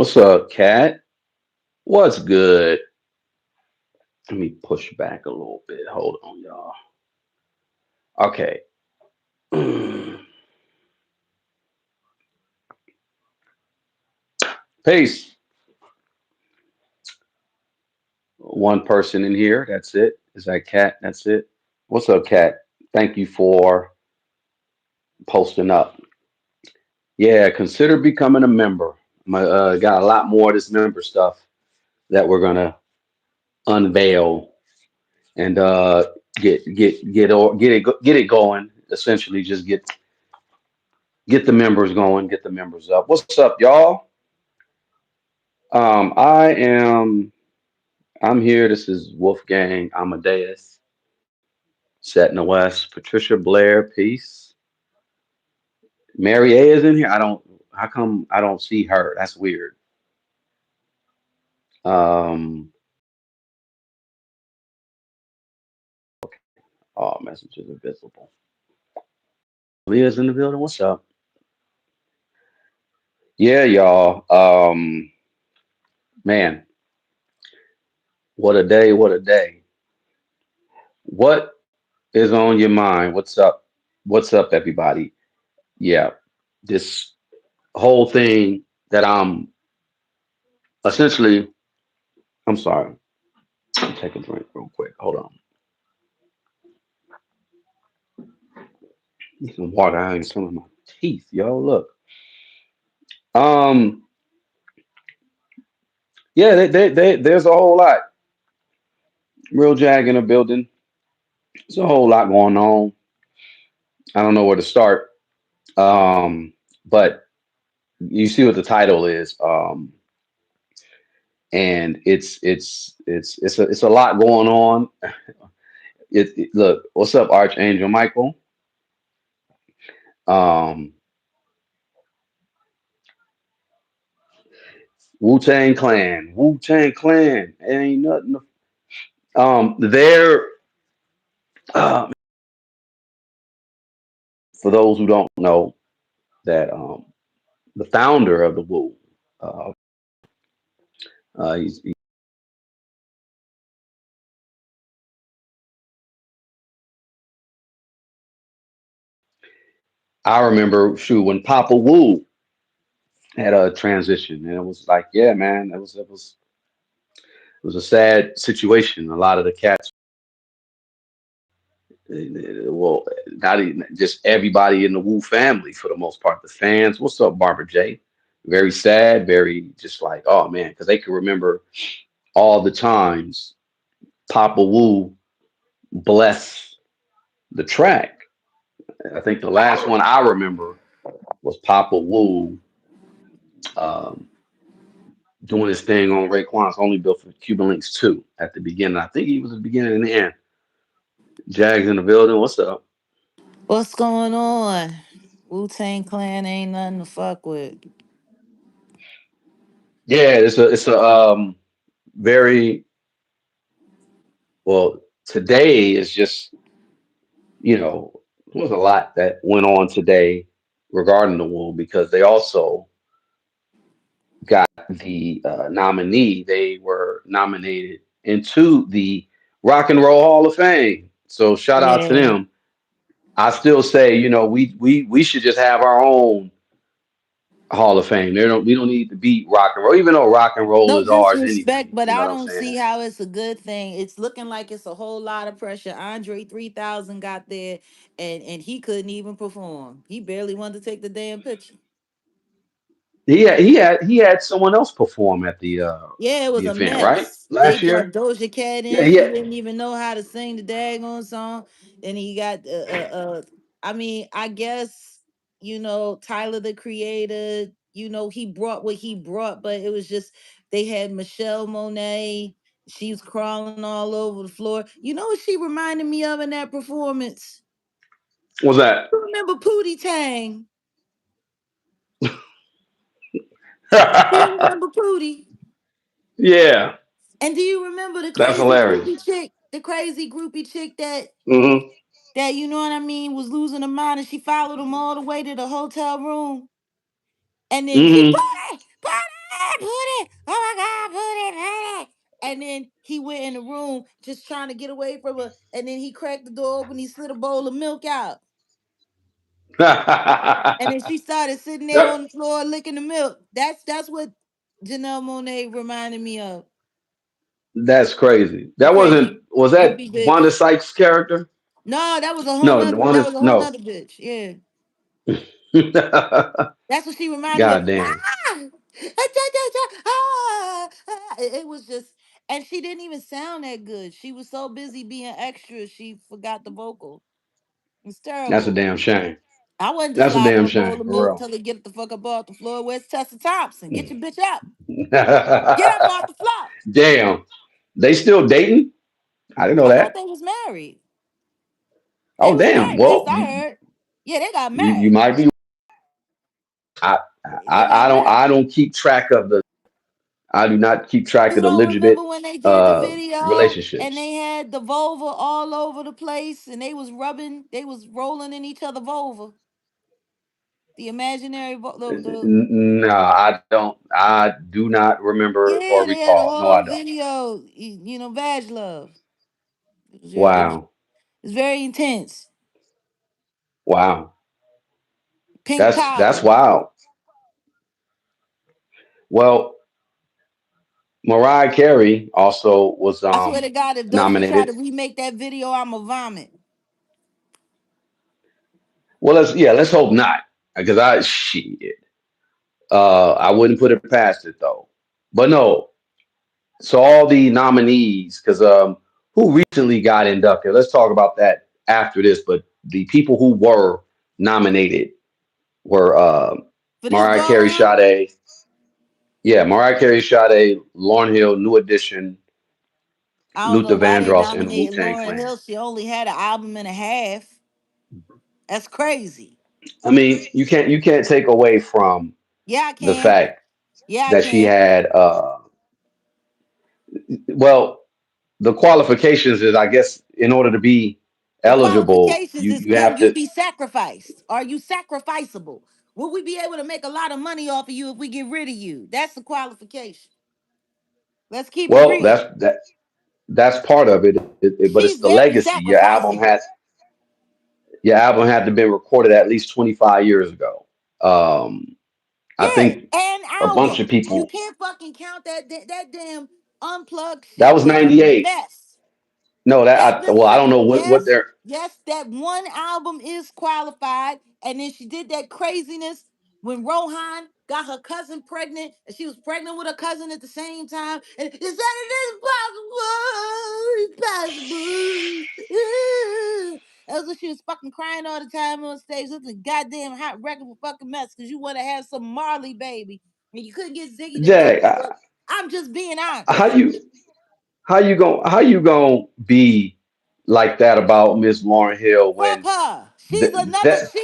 What's up, Cat? What's good? Let me push back a little bit. Hold on, y'all. Okay. Peace. One person in here. That's it. Is that Cat? That's it. What's up, Cat? Thank you for posting up. Yeah, consider becoming a member. Got a lot more of this member stuff that we're gonna unveil and get it going. Essentially, just get the members going, get the members up. What's up, y'all? Um, I am I'm here. This is Wolfgang Amadeus, set in the West. Patricia Blair, peace. Mary A is in here. I don't. How come I don't see her? That's weird. Um, oh, messages are visible. Leah's in the building. What's up? Yeah, y'all. Man, what a day! What a day! What is on your mind? What's up? What's up, everybody? Yeah, this whole thing that I'm essentially. I'm sorry. Take a drink real quick. Hold on. Need some water. I ain't some of my teeth, yo. Look. Um. Yeah. There's a whole lot. Real Jag in the building. There's a whole lot going on. I don't know where to start. But you see what the title is. And it's a lot going on. Look. What's up, Archangel Michael? Um. Wu-Tang Clan. Wu-Tang Clan. It ain't nothing. They're for those who don't know that the founder of the Wu, uh, he, I remember shoot when Papa Wu had a transition, and it was like, yeah, man, it was a sad situation. A lot of the cats, well, not even just everybody in the Wu family for the most part, the fans. What's up, Barbara J? Very sad, very just like, oh man, because they can remember all the times Papa Wu bless the track. I think the last one I remember was Papa Wu um, doing his thing on Raekwon's only built for Cuban Links 2 at the beginning. I think he was at the beginning and the end. Jags in the building. What's up? What's going on? Wu-Tang Clan ain't nothing to fuck with. Yeah, it's a very well today is just you know there was a lot that went on today regarding the Wu because they also got the nominee. They were nominated into the Rock and Roll Hall of Fame. So shout out to Yeah. them. I still say, we should just have our own Hall of Fame. We don't need to beat rock and roll, even though rock and roll No is ours disrespect, anyway. but You know I what I'm don't saying? see how it's a good thing. It's looking like it's a whole lot of pressure. Andre 3000 got there and he couldn't even perform. He barely wanted to take the damn picture. He had someone else perform at Yeah, it the was a event, right? mess. They Last brought year. Doja Cat Yeah, in. She yeah. didn't even know how to sing the daggone song. And he got I mean, I guess, Tyler the Creator, he brought what he brought, but it was just they had Michelle Monet. She was crawling all over the floor. You know what she reminded me of in that performance? What was that? You remember Pootie Tang? Do you remember Pootie? Yeah, And do you remember the that's crazy hilarious. groupie chick? The crazy groupie chick Hmm. that you know what I mean was losing her mind, and she followed him all the way to the hotel room, and then he Hmm. party, party, Oh my God, put it. And then he went in the room just trying to get away from her. And then he cracked the door open. He slid a bowl of milk out. And then she started sitting there That- on the floor licking the milk. That's what Janelle Monae reminded me of. that's crazy. The That wasn't. crazy Was that groupie Wanda bitch. Sykes' character? No, that was a whole No, nother. That Wanda. was a whole No. nother bitch. Yeah, that's what she reminded me of. God damn. Ah! Ah! It was just, and she didn't even sound that good. She was so busy being extra, she forgot the vocal. It's That's a terrible. damn shame. I wasn't just That's a sliding damn a bowl shame of milk, for tell her get the fuck up off the floor. Where's Tessa Thompson? Get your bitch up. real. Get up off the floor. Damn. They still dating? I didn't know I thought that. they was married. They Oh was damn. married. Last Well, I heard. Yeah, they got you married. might be. I, They got I married. don't keep track of the. I do not keep track You of the don't legitimate remember when they did the video and relationships. they had the vulva all over the place and they was rolling in each other vulva. The imaginary No, I don't. I do not remember or yeah, they had a recall. No, whole I don't. video. Vag love. Wow. It's very intense. Wow. Pink That's towel. wild. Well, Mariah Carey also was I swear to God, if Doja tried nominated. to remake that video, I'ma vomit. Well, let's hope not, because I shit. I wouldn't put it past it though. But no, so all the nominees, because who recently got inducted? Let's talk about that after this. But the people who were nominated were For this Mariah go Carey, round, Sade, yeah, Mariah Carey, Sade, Lauryn Hill, New Edition, I don't know Luther why they Vandross, and the Wu nominated Tang Lauren Clan. Hill. She only had an album and a half. That's crazy. I mean, you can't take away from Yeah, I the can. fact Yeah, I that she can. had well, the qualifications is, I guess, in order to be The eligible, qualifications you is you can have you to. be sacrificed? Are you sacrificable? Will we be able to make a lot of money off of you if we get rid of you? That's the qualification. Let's keep it Well, real. that's part of it, but it's She's the very legacy. sacrificable. Your album had to been recorded at least 25 years ago. Um, I Yeah, think an a bunch of album. You people. can't fucking count that damn unplugged That shit was was a 98. mess. No, That well, I don't listen, know what yes, they're. yes, that one album is qualified, and then she did that craziness when Rohan got her cousin pregnant, and she was pregnant with her cousin at the same time, and it said it is possible, it's possible. That's what she was fucking crying all the time on stage. It's a goddamn hot record for fucking mess because you want to have some Marley baby, and you couldn't get Ziggy to do Jay, it. So I'm just being how honest. you how you gonna be like that about Miss Lauren Hill Fuck when her. She's a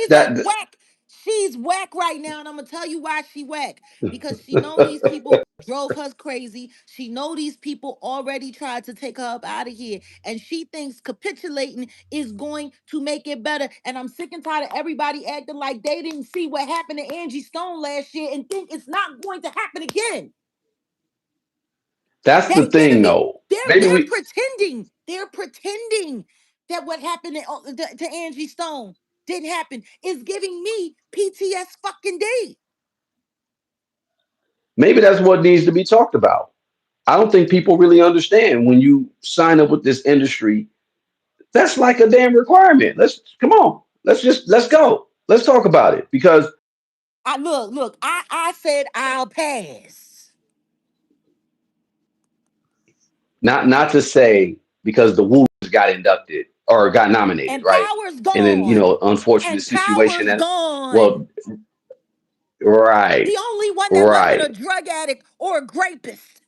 that whack. She's whack right now, and I'm gonna tell you why she whack. Because she know these people drove her crazy. She know these people already tried to take her up out of here, and she thinks capitulating is going to make it better. And I'm sick and tired of everybody acting like they didn't see what happened to Angie Stone last year and think it's not going to happen again. that's They the thing didn't be. though. They're Maybe they're we pretending. They're pretending that what happened to Angie Stone didn't happen. Is giving me PTS fucking D. maybe that's what needs to be talked about. I don't think people really understand when you sign up with this industry. That's like a damn requirement. Let's come on. Let's go. Let's talk about it because I look. I said I'll pass. not to say because the Woos got inducted or got nominated, And right? Power's And then gone. unfortunate And situation Power's that gone. well, right, The only one that wasn't a right. drug addict or a rapist.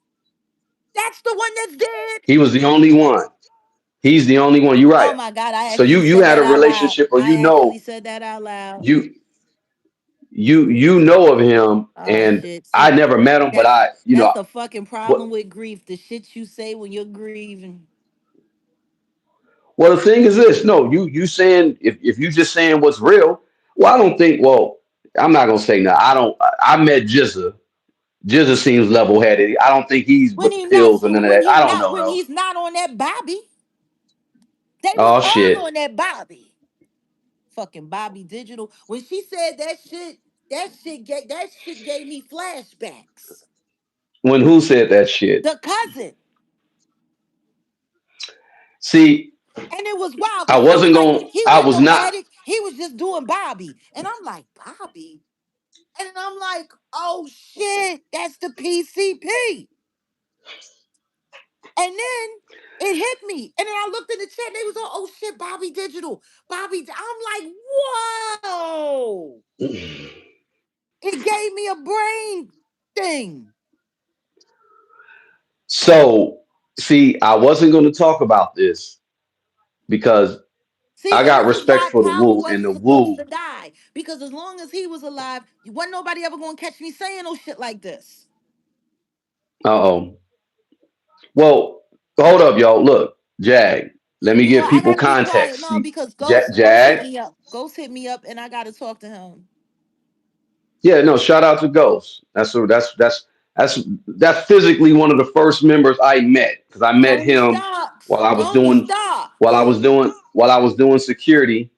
That's the one that's dead. He was the only one. He's the only one. You're Oh right. my God, I So actually you said had that a out loud. relationship, or I actually said that out loud. you you know of him, Oh and shit. I See, never met him, but that's I that's the fucking what problem with grief. The shit you say when you're grieving. well the thing is this. No, you saying if you just saying what's real. Well, I don't think. Well, I'm not gonna say no. I don't. I met Jizza. Jizza seems level headed. I don't think he's When with he not pills or none of when that. he I don't not know when though. he's not on that Bobby. They was Oh all shit. on that Bobby. Fucking Bobby Digital. When she said that shit gave me flashbacks. When who said that shit? The cousin. See, And it was wild I because he was wasn't like, going. he I wasn't was no not. addict. He was just doing Bobby. And I'm like, Bobby? And I'm like, oh shit, that's the PCP. And then it hit me. And then I looked in the chat and they was all, oh shit, Bobby Digital. I'm like, whoa. It gave me a brain thing. So, see, I wasn't going to talk about this because See, I and got this is respect why for the Power Wu, and wasn't the supposed Wu. to die. Because as long as he was alive, wasn't nobody ever gonna catch me saying no shit like this. Uh-oh. Well, hold up, y'all. Look, Jag. Let me You know, give I people gotta be quiet context. now See, because Ghost hit Jag. me up. Ghost hit me up and I gotta talk to him. Yeah, no. Shout out to Ghost. That's that's physically one of the first members I met because I met Don't him stop. while I was Don't doing stop. security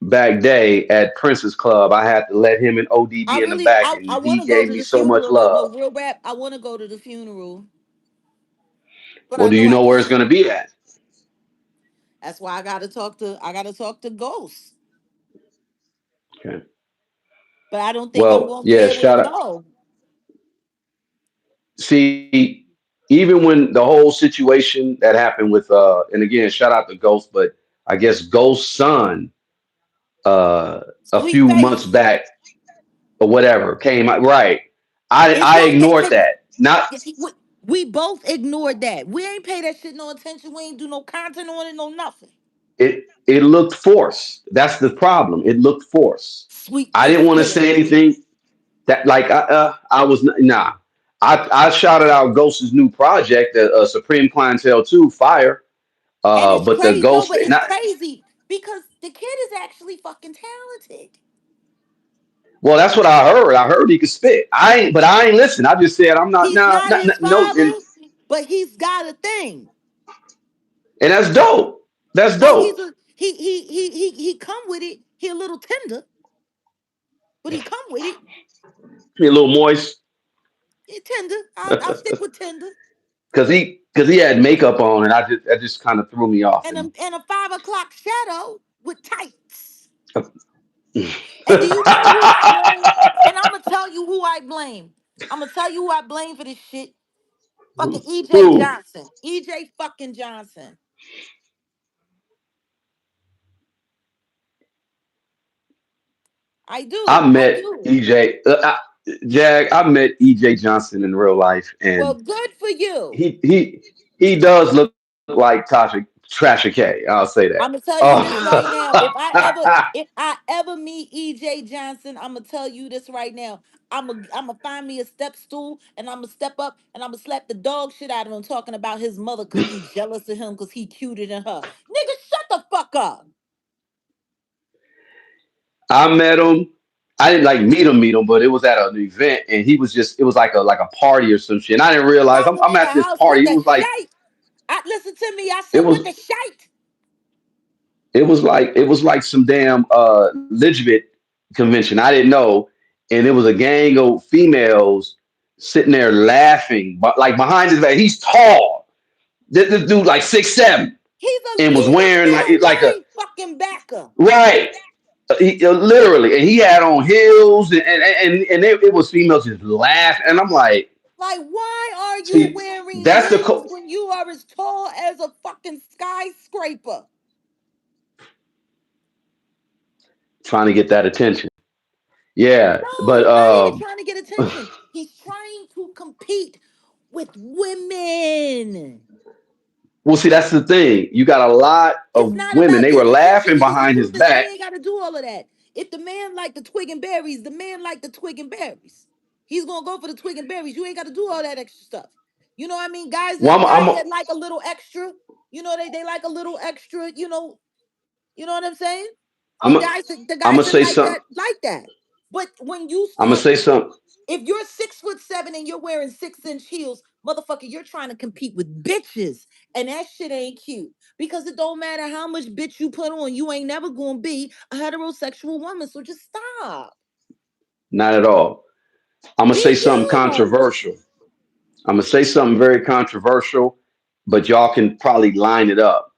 back day at Prince's Club. I had to let him and ODB in the back, I and he wanna go gave to me the so much funeral though. No love. real rap. I wanna go to the funeral, but Well, I do know you I know where it's can't. going to be at? That's why I gotta talk to Ghost. Okay. But I don't think I'm Well, gonna be yeah. able to Shout out. know. See, even when the whole situation that happened with and again, shout out to Ghost, but I guess Ghost's son uh a Sweet few months face. back or whatever came out right. It's I not ignored that. Not we both ignored that. We ain't pay that shit no attention. We ain't do no content on it, no nothing. it looked forced. That's the problem. It looked forced. Sweet I didn't face want to killer. say anything that like I was nah. I shouted out Ghost's new project, Supreme Clientele 2, Fire. And it's But the crazy. No, Ghost but it's not crazy because the kid is actually fucking talented. well, that's what I heard. I heard he could spit. I ain't listen. I just said I'm not He's nah, not not, his not no, father, but he's got a thing. and that's dope. That's Like dope. he's a he come with it. He a little tender, but he come with it. He a little moist He tender. I'll stick with tender. because he had makeup on, and that just kind of threw me off. And a 5 o'clock shadow with tights. And do you know who I blame? And I'm gonna tell you who I blame. I'm gonna tell you who I blame for this shit. Fucking EJ Who Johnson. EJ fucking Johnson. I I do. I met do. EJ Jag. I met EJ Johnson in real life, Well, and good for you. he he he does look like Tasha K. I'll say that. I'm gonna tell you this right now. Oh. If I ever meet EJ Johnson, I'm gonna tell you this right now. I'm gonna find me a step stool and I'm gonna step up and I'm gonna slap the dog shit out of him talking about his mother because he's jealous of him because he cuter than her. Nigga, shut the fuck up. I met him. I didn't like meet him, but it was at an event, and he was just it was like a party or some shit. And I didn't realize Popping I'm in the at this house with party. the shite. I listen to me. I It said with was the shite. it was like some damn legitimate convention. I didn't know, and it was a gang of females sitting there laughing, but like behind his back. He's tall. This dude like 6'7", and was He's a wearing Bill like a Murray fucking backer. right. Literally, and he had on heels, and it was females just laughing, and I'm like, Like, why are you see, wearing that's the heels when you are as tall as a fucking skyscraper? trying to get that attention. Yeah, No, but he's not even trying to get attention. He's trying to compete with women. well, see, that's the thing. You got a lot It's of not women. about They were getting attention, laughing nigga. The behind his truth is, he back. ain't got to do all of that. If the man like the twig and berries, the man like the twig and berries. He's gonna go for the twig and berries. You ain't got to do all that extra stuff. You know what I mean? Well, Guys that like a little extra. You know they like a little extra. You know what I'm saying? I'm, The I'm guys gonna that say something. like that. But when you I'm gonna start, say something. if you're 6'7" and you're wearing 6-inch heels, motherfucker, you're trying to compete with bitches. And that shit ain't cute. Because it don't matter how much bitch you put on, you ain't never gonna be a heterosexual woman. So just stop. Not at all. I'm gonna Be say something you. controversial. I'm gonna say something very controversial, but y'all can probably line it up.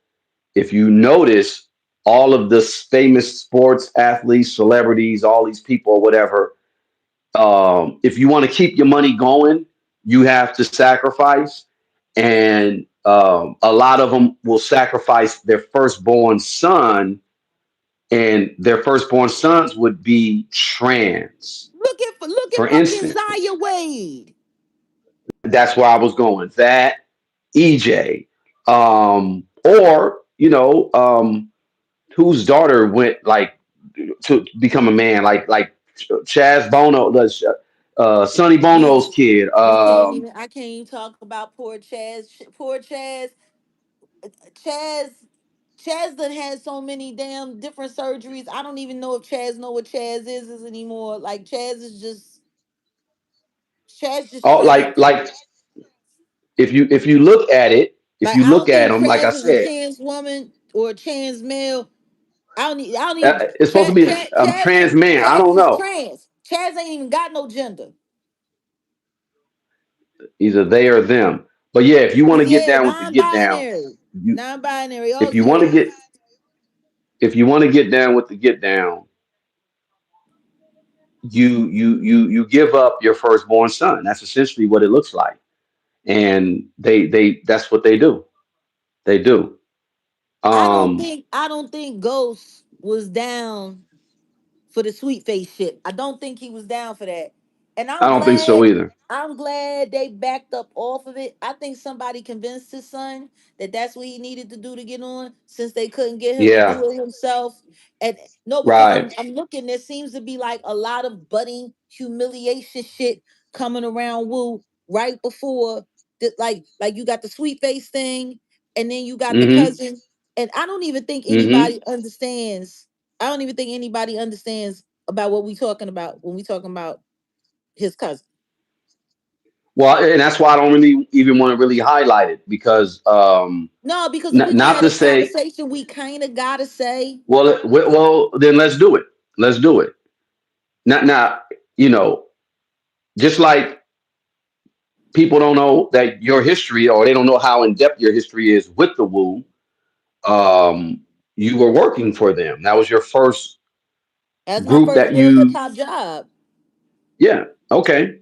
If you notice, all of the famous sports athletes, celebrities, all these people, or whatever, if you want to keep your money going, you have to sacrifice, and a lot of them will sacrifice their firstborn son, and their firstborn sons would be trans, Look for at fucking instance. Zaya Wade. That's where I was going. That EJ, or whose daughter went like to become a man, like Chaz Bono, Sonny We Bono's kid. I can't even talk about poor Chaz. Poor Chaz. Chaz Chaz done had so many damn different surgeries. I don't even know if Chaz know what Chaz is anymore. Like Chaz just Oh, trying to, like if you look at it, if like, you I look don't at think them, like I Chaz is a said, trans woman or a trans male. I don't even it's supposed to be a trans man. I Chaz don't is know. trans. Chaz ain't even got no gender. Either they or them. But yeah, if you want to get Yeah, down with the get down, non-binary. you Non-binary, if all you want to sorts. get if you want to get down with the get down, you give up your firstborn son. That's essentially what it looks like, and they that's what they do. They do. Um, I don't think Ghost was down for the sweet face shit. I don't think he was down for that. And I don't think so either. I'm glad they backed up off of it. I think somebody convinced his son that that's what he needed to do to get on, since they couldn't get him to Yeah, do it himself. And no, because right. I'm looking, there seems to be like a lot of budding humiliation shit coming around Wu right before the, like you got the sweet face thing, and then you got the Mm-hmm. cousin. And Mm-hmm. I don't even think anybody understands about what we talking about when we talking about his cousin. Well, and that's why I don't really even want to really highlight it because No, because if we gonna not have to this say, conversation, we kind of gotta say, well, then let's do it. Let's do it. Not now, you know, just like people don't know that your history, or they don't know how in depth your history is with the Wu. Um, you were working for them. That was your first as my group first that real hip you, hop job. yeah, okay.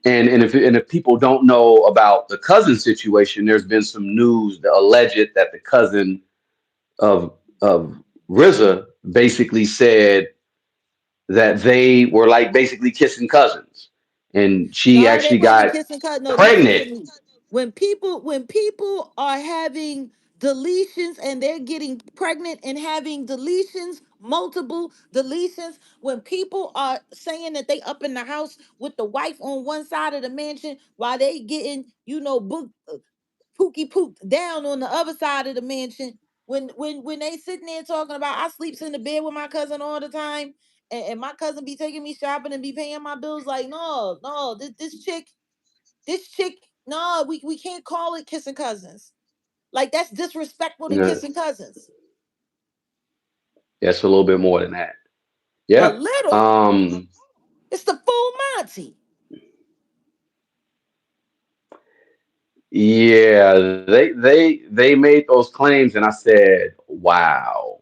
And if people don't know about the cousin situation, there's been some news that alleged that the cousin of RZA basically said that they were like basically kissing cousins, and she No, they actually wasn't got kissing cut. No, listen to pregnant. me. When people are having deletions and they're getting pregnant and having deletions, multiple deletions, when people are saying that they up in the house with the wife on one side of the mansion while they getting, book pookie pooped down on the other side of the mansion. When they sitting there talking about I sleeps in the bed with my cousin all the time, and my cousin be taking me shopping and be paying my bills. Like, no, no, this chick, no, we can't call it kissing cousins. Like, that's disrespectful to Yeah, kissing cousins. it's a little bit more than that. A Yep. little. Um, It's the full Monty. yeah, they made those claims, and I said, "Wow."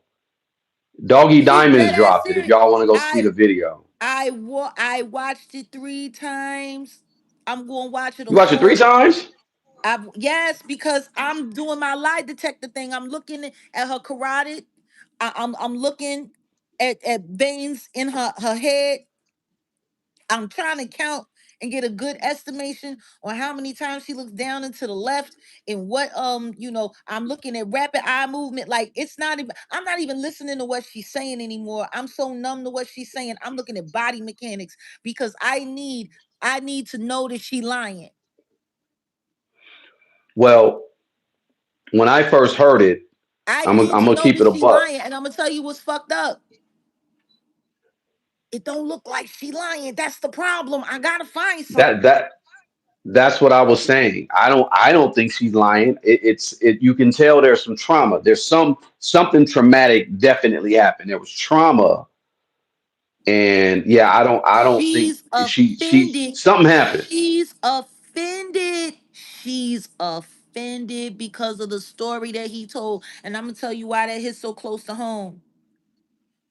Doggy It's Diamonds dead ass dropped it. If serious. y'all want to go see I the video, I watched it 3 times. I'm going to watch it a you watched it three fourth. times. Yes, because I'm doing my lie detector thing. I'm looking at her carotid. I'm looking at veins in her head. I'm trying to count and get a good estimation on how many times she looks down and to the left, and what I'm looking at rapid eye movement. Like, it's not even, I'm not even listening to what she's saying anymore. I'm so numb to what she's saying. I'm looking at body mechanics because I need to know that she lying. Well, when I first heard it, I I'm need to gonna know keep that it a she buck. lying, and I'm gonna tell you what's fucked up. It don't look like she lying. That's the problem. I gotta find That something. that that's what I was saying. I don't think she's lying. You can tell there's some trauma. There's something traumatic definitely happened. There was trauma, and yeah, I don't think She's she offended. something happened. She's offended. She's offended because of the story that he told. And I'm gonna tell you why that hits so close to home,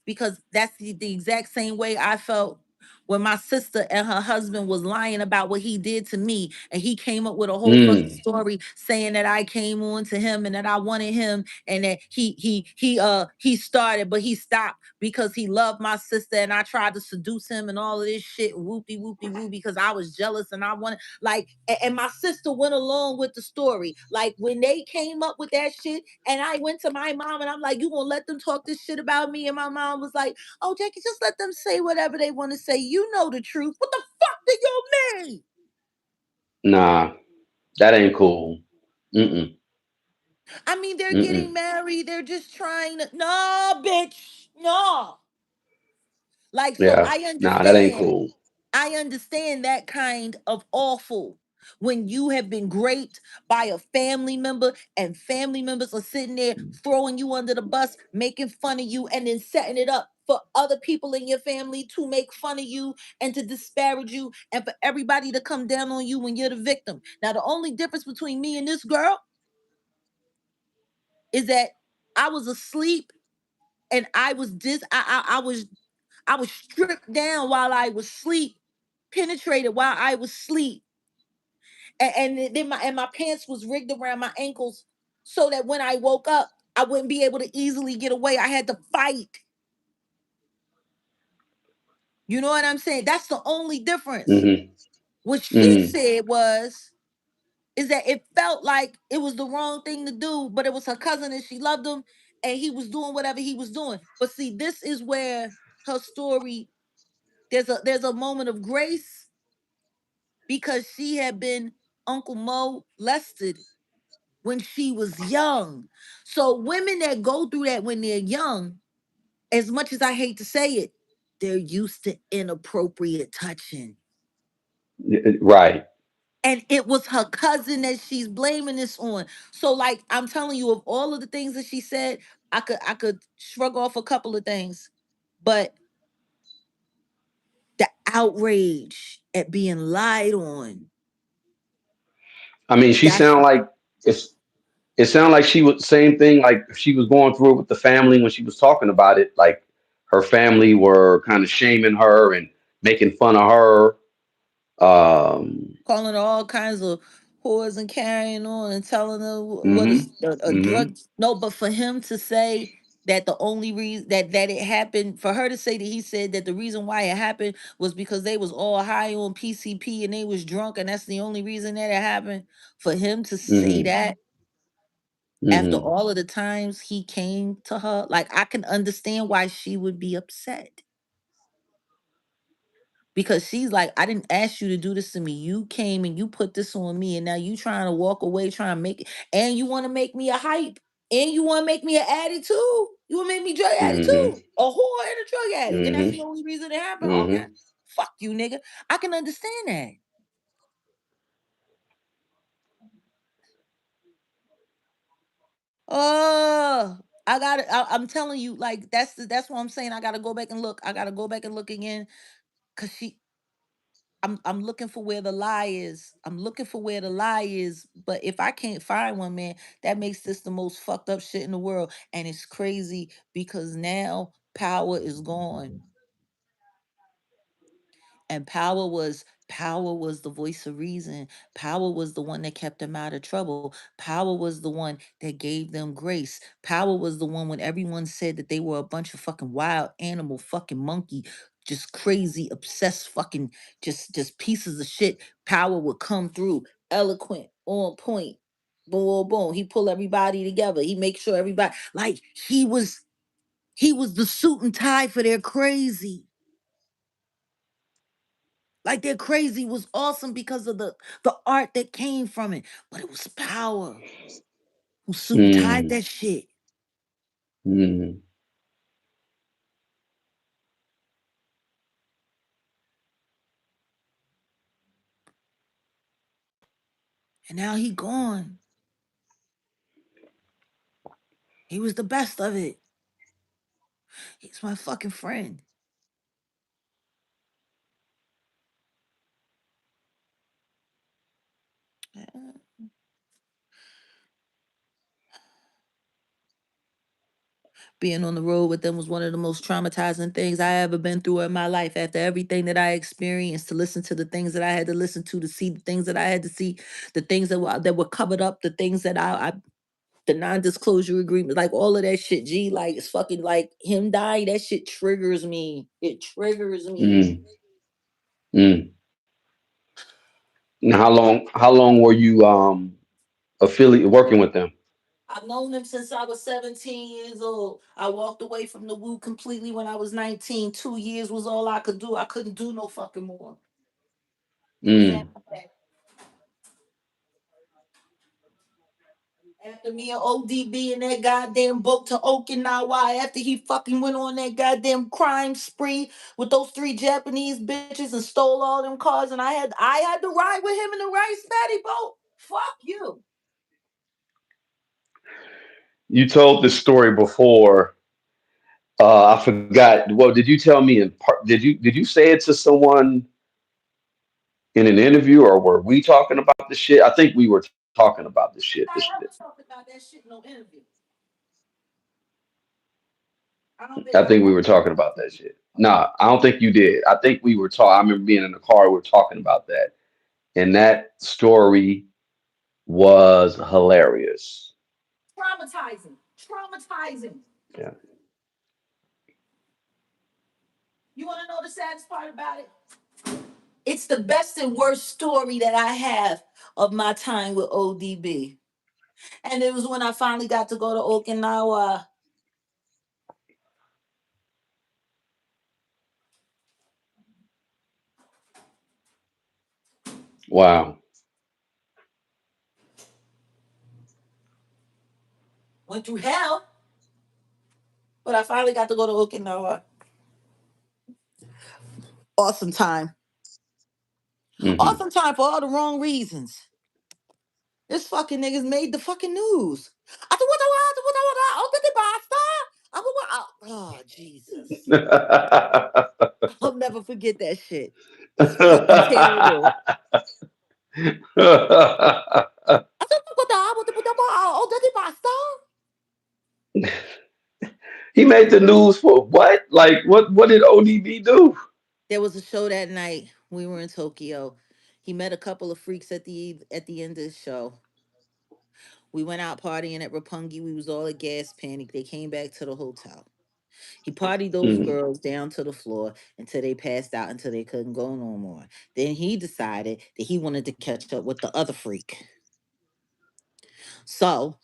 because that's the exact same way I felt when my sister and her husband was lying about what he did to me, and he came up with a whole fucking Mm, story saying that I came on to him and that I wanted him, and that he started but he stopped because he loved my sister, and I tried to seduce him and all of this shit, whoopty whoopty woo, because I was jealous and I wanted, like, and my sister went along with the story. Like when they came up with that shit, and I went to my mom and I'm like, you gonna let them talk this shit about me? And my mom was like, oh, Jackie, just let them say whatever they want to say. You know the truth. What the fuck do you mean? nah, that ain't cool. Mm-mm, I mean, they're getting mm-mm. married. They're just trying to. No, bitch. No. Like, so Yeah, I nah, that ain't understand. cool. I understand that kind of awful when you have been raped by a family member and family members are sitting there throwing you under the bus, making fun of you, and then setting it up for other people in your family to make fun of you and to disparage you and for everybody to come down on you when you're the victim. Now, the only difference between me and this girl is that I was asleep and I was I was stripped down while I was asleep, penetrated while I was asleep, and then my pants was rigged around my ankles so that when I woke up, I wouldn't be able to easily get away. I had to fight. You know what I'm saying? That's the only difference. Mm-hmm, What she mm-hmm, said was is that it felt like it was the wrong thing to do, but it was her cousin and she loved him and he was doing whatever he was doing. But see, this is where her story, there's a moment of grace because she had been Uncle Mo molested when she was young. So women that go through that when they're young, as much as I hate to say it, they're used to inappropriate touching. right. And it was her cousin that she's blaming this on. So, like, I'm telling you, of all of the things that she said, I could shrug off a couple of things. But the outrage at being lied on, I mean, she that's sound like it's. It sounded like she was same thing. Like if she was going through it with the family when she was talking about it. Like her family were kind of shaming her and making fun of her. calling her all kinds of whores and carrying on and telling her what Mm-hmm. is a Mm-hmm. drug. No, but for him to say that the only reason that it happened, for her to say that he said that the reason why it happened was because they was all high on PCP and they was drunk and that's the only reason that it happened. For him to say Mm-hmm. that after Mm-hmm. all of the times he came to her, like, I can understand why she would be upset. Because she's like, I didn't ask you to do this to me. You came and you put this on me, and now you trying to walk away, trying to make it, and you want to make me a hype, and you want to make me an addict too. You want to make me drug addict Mm-hmm. too, a whore and a drug addict, and that's Mm-hmm. the only reason it happened. Okay, Mm-hmm. fuck you, nigga. I can understand that. Oh, I got it. I'm telling you, like that's what I'm saying. I got to go back and look. I got to go back and look again, cause I'm looking for where the lie is. I'm looking for where the lie is. But if I can't find one, man, that makes this the most fucked up shit in the world. And it's crazy because now power is gone. And power was the voice of reason. Power was the one that kept them out of trouble. Power was the one that gave them grace. Power was the one when everyone said that they were a bunch of fucking wild animal, fucking monkey, just crazy, obsessed, fucking just pieces of shit. Power would come through, eloquent, on point. Boom, boom, boom. He pull everybody together. He make sure everybody, like, he was the suit and tie for their crazy. Like, their crazy was awesome because of the art that came from it. But it was power who suit and tied Mm-hmm. that shit. Mm-hmm. And now he gone. He was the best of it. He's my fucking friend. Being on the road with them was one of the most traumatizing things I ever been through in my life. After everything that I experienced, to listen to the things that I had to listen to see the things that I had to see, the things that were covered up, the things that I the non-disclosure agreement, like all of that shit. G, like it's fucking like him dying. That shit triggers me. It triggers me. Mm, mm. Now, how long were you affiliate working with them? I've known him since I was 17 years old. I walked away from the Wu completely when I was 19. 2 years was all I could do. I couldn't do no fucking more. Me and Mm. after me and ODB and that goddamn boat to Okinawa, after he fucking went on that goddamn crime spree with those three Japanese bitches and stole all them cars, and I had to ride with him in the rice paddy boat. Fuck you. You told this story before. I forgot. Well, did you tell me in part? Did you say it to someone in an interview, or were we talking about the shit? I think we were talking about the shit. I ever talk about that shit in no interview. I don't think I I think we were talking about that shit. Nah, I don't think you did. I think we were talking. I remember being in the car. We were talking about that, and that story was hilarious. traumatizing. Traumatizing. Yeah. You want to know the saddest part about it? It's the best and worst story that I have of my time with ODB. And it was when I finally got to go to Okinawa. Wow. Went through hell, but I finally got to go to Okinawa. Awesome time. Hmm. Awesome time for all the wrong reasons. This fucking niggas made the fucking news. I said, oh, Jesus. I'll never forget that shit. It's fucking terrible. I said, He made the news for what? Like what did ODB do? there was a show that night. We were in Tokyo. He met a couple of freaks at the end of the show. We went out partying at Rapungi. We was all at gas panic. They came back to the hotel. He partied those Mhm. girls down to the floor until they passed out until they couldn't go no more. Then he decided that he wanted to catch up with the other freak. So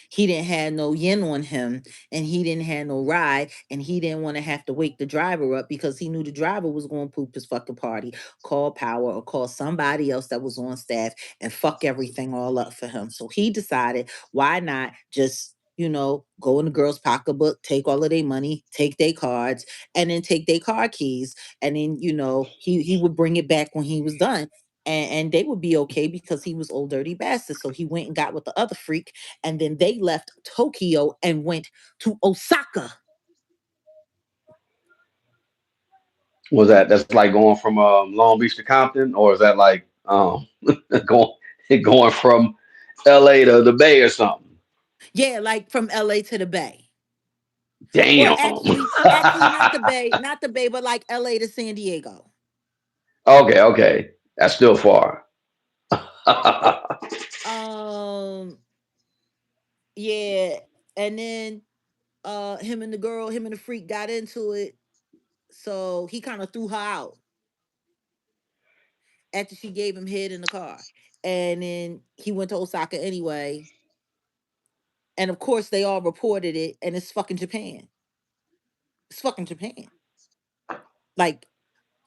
he didn't have no yen on him and he didn't have no ride and he didn't want to have to wake the driver up because he knew the driver was going to poop his fucking party, call Power or call somebody else that was on staff and fuck everything all up for him. So he decided, why not just, go in the girl's pocketbook, take all of their money, take their cards, and then take their car keys. And then, he would bring it back when he was done. And they would be okay because he was old dirty bastard. So he went and got with the other freak, and then they left Tokyo and went to Osaka. Was that's like going from Long Beach to Compton, or is that like going going from LA to the Bay or something? Yeah, like from LA to the Bay. Or Damn. actually not the Bay, but like LA to San Diego. Okay, okay. That's still far. Um, yeah. And then him and the freak got into it. So he kind of threw her out after she gave him head in the car. And then he went to Osaka anyway. And of course they all reported it, and it's fucking Japan. It's fucking Japan. Like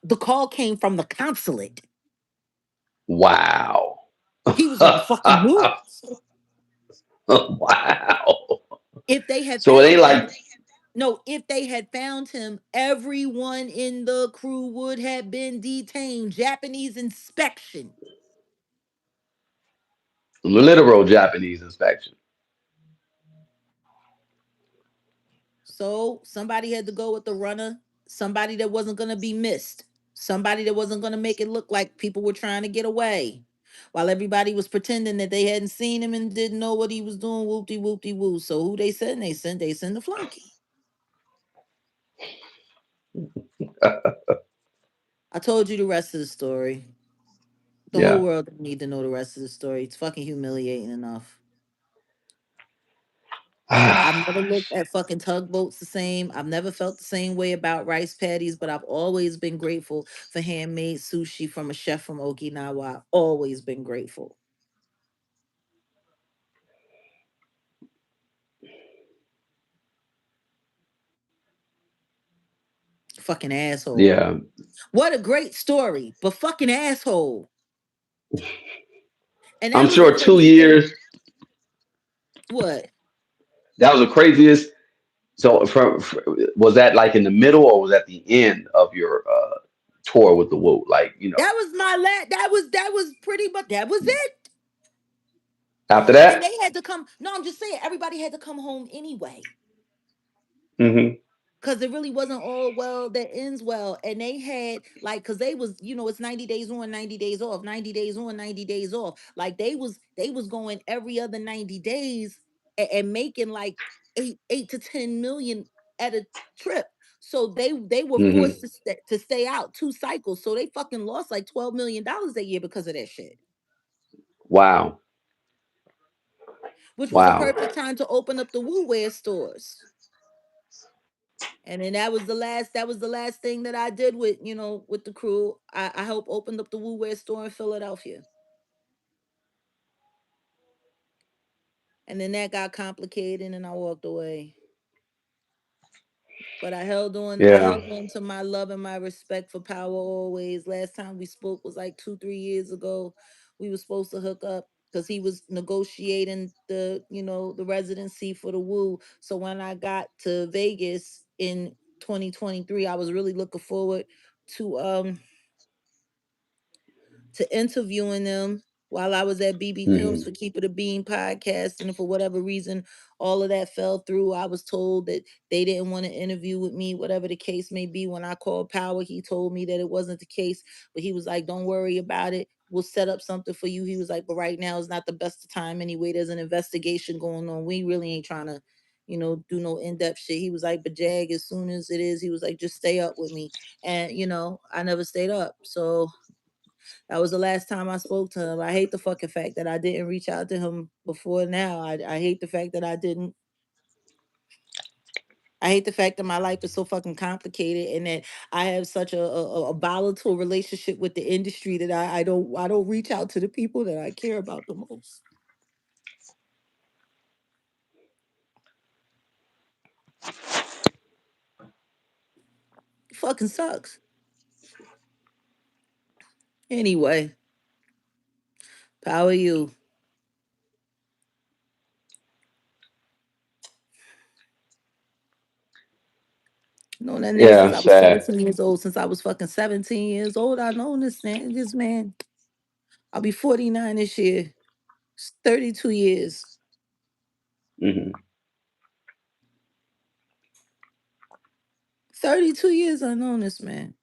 the call came from the consulate. Wow. He was on the fucking news. Wow. If they had So it found ain't him, like no, if they had found him, everyone in the crew would have been detained. Japanese inspection. Literal Japanese inspection. So somebody had to go with the runner, somebody that wasn't gonna be missed, somebody that wasn't gonna make it look like people were trying to get away. While everybody was pretending that they hadn't seen him and didn't know what he was doing, whoopty whoopty woo. So who they send? They send the flunky. I told you the rest of the story. The whole Yeah. world don't need to know the rest of the story. It's fucking humiliating enough. I've never looked at fucking tugboats the same. I've never felt the same way about rice patties, but I've always been grateful for handmade sushi from a chef from Okinawa. I've always been grateful. Fucking asshole. Yeah. What a great story, but fucking asshole. And I'm that was the sure two crazy thing. years. What? That was the craziest. So was that like in the middle or was that the end of your tour with the Wu? Like, That was my that was pretty much that was it. after And that? they had to come. No, I'm just saying everybody had to come home anyway. Hmm. Cause it really wasn't all well that ends well. And they had like, cause they was, it's 90 days on, 90 days off, 90 days on, 90 days off. Like they was going every other 90 days and making like 8 to 10 million at a trip. So they were Hmm. forced to stay out 2 cycles. So they fucking lost like $12 million a year because of that shit. Wow. Which was a Wow. perfect time to open up the Wu Wear stores. And then that was the last thing that I did with the crew. I helped open up the Wu Wear store in Philadelphia. And then that got complicated and I walked away. But I Yeah. held on to my love and my respect for Power always. Last time we spoke was like 2, 3 years ago. We were supposed to hook up because he was negotiating the residency for the Wu. So when I got to Vegas in 2023, I was really looking forward to interviewing them while I was at BB Films Hmm. for Keep It a Bean podcast. And for whatever reason, all of that fell through. I was told that they didn't want to interview with me, whatever the case may be. When I called Power, he told me that it wasn't the case, but he was like, don't worry about it. We'll set up something for you. He was like, but right now is not the best of time anyway. There's an investigation going on. We really ain't trying to, do no in-depth shit. He was like, but Jag, as soon as it is, he was like, just stay up with me. And, I never stayed up. So that was the last time I spoke to him. I hate the fucking fact that I didn't reach out to him before now. I hate the fact that I didn't. I hate the fact that my life is so fucking complicated and that I have such a volatile relationship with the industry that I don't reach out to the people that I care about the most. It fucking sucks. Anyway, power you. Known that man since Yeah. I was Sad. 17 years old. Since I was fucking 17 years old, I known this man. This man. I'll be 49 this year. It's 32 years. Hmm. 32 years I known this man.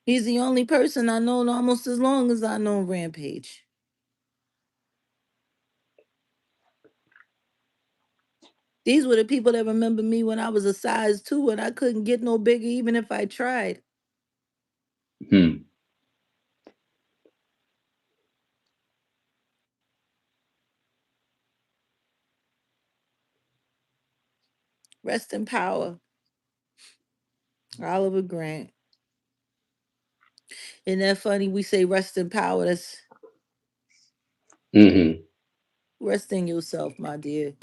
He's the only person I known almost as long as I know Rampage. These were the people that remember me when I was a size 2 and I couldn't get no bigger even if I tried. Hmm. Rest in power, Oliver Grant. Isn't that funny? We say rest in power. That's Hmm. rest in yourself, my dear.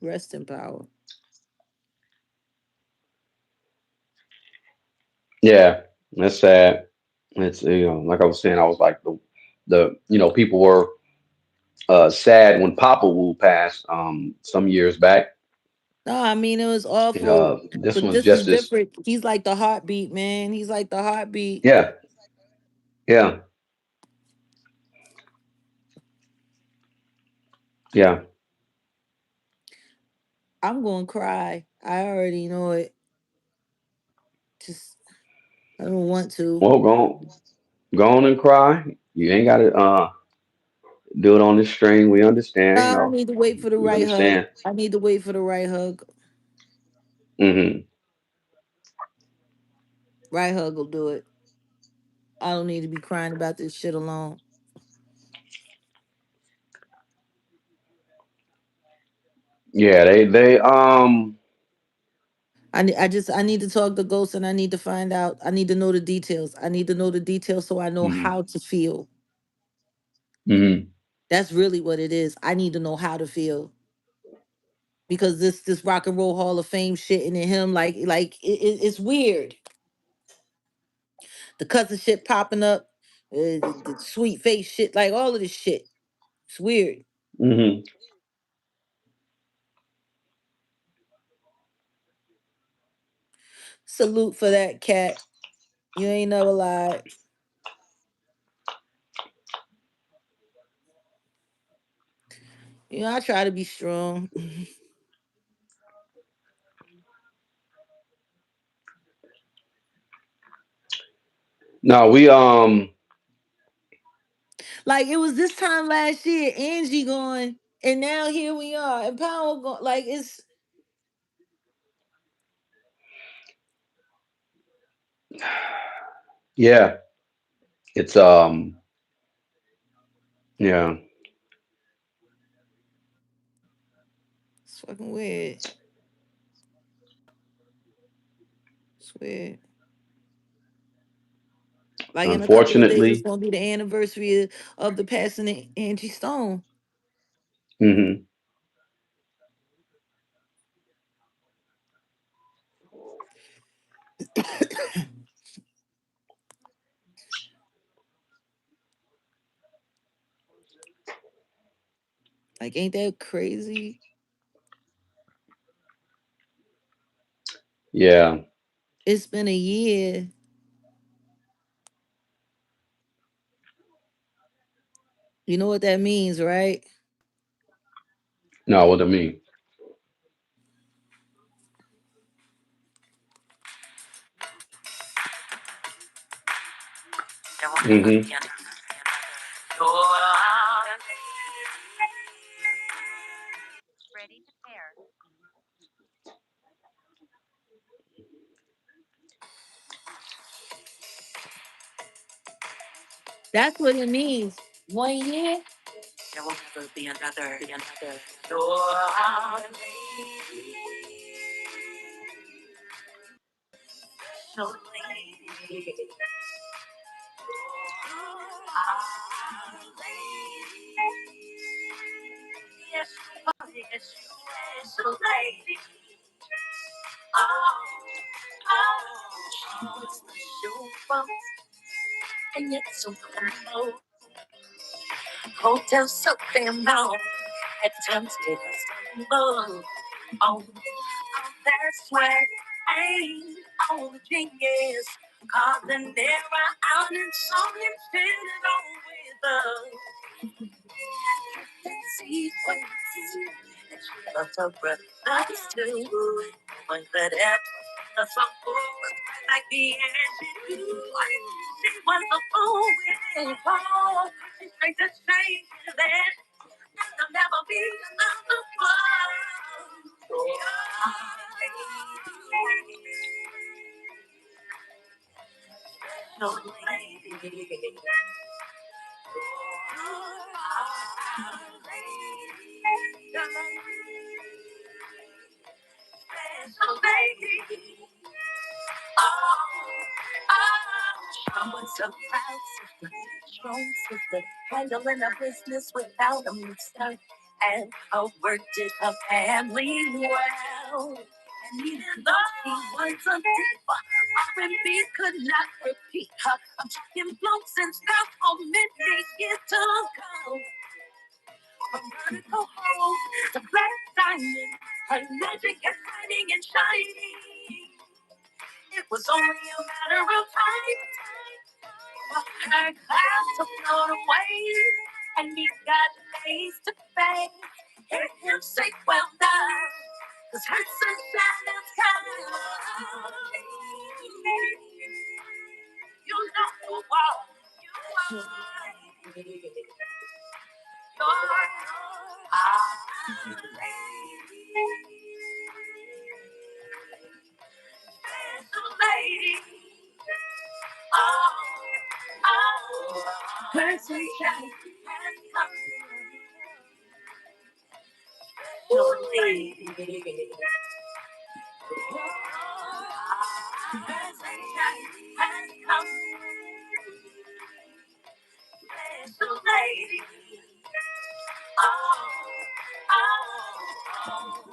Rest in power. Yeah. That's sad. It's like I was saying, I was like the people were sad when Papa Wu passed some years back. No, I mean it was awful. This But one's this is just as different. He's like the heartbeat, man. He's like the heartbeat. yeah. Yeah, yeah. I'm gonna cry. I already know it. Just I don't want to. Well, go on and cry. You ain't got to do it on the string. We understand. You Nah, I know, need to wait for the we right hug. understand. I need to wait for the right hug. Hmm. Right hug will do it. I don't need to be crying about this shit alone. Yeah, I need to talk to Ghost and I need to find out. I need to know the details. I need to know the details so I know hmm how to feel. hmm That's really what it is. I need to know how to feel because this rock and roll Hall of Fame shit in him it's weird. The cousin shit popping up, the sweet face shit, like all of this shit. It's weird. hmm Salute for that cat. You ain't never lied. You know, I try to be strong. No, we Like it was this time last year, Angie going, and now here we are, and Power going. Like yeah, it's yeah, it's fucking weird. It's weird. Like in a couple of days, it's unfortunately. gonna be the anniversary of the passing of Angie Stone. Hmm. Like, ain't that crazy? Yeah. It's been a year. You know what that means, right? No, what I mean. Hmm. That's what it means. 1 year. Her class to float away, and he got days to pay. Hear him say, well done, 'cause her sunshine is coming. You know what you are. You're our lady. Special lady. Oh, oh, her sunshine has come. Special lady. Oh, her sunshine has come. Special lady. Oh, oh, oh.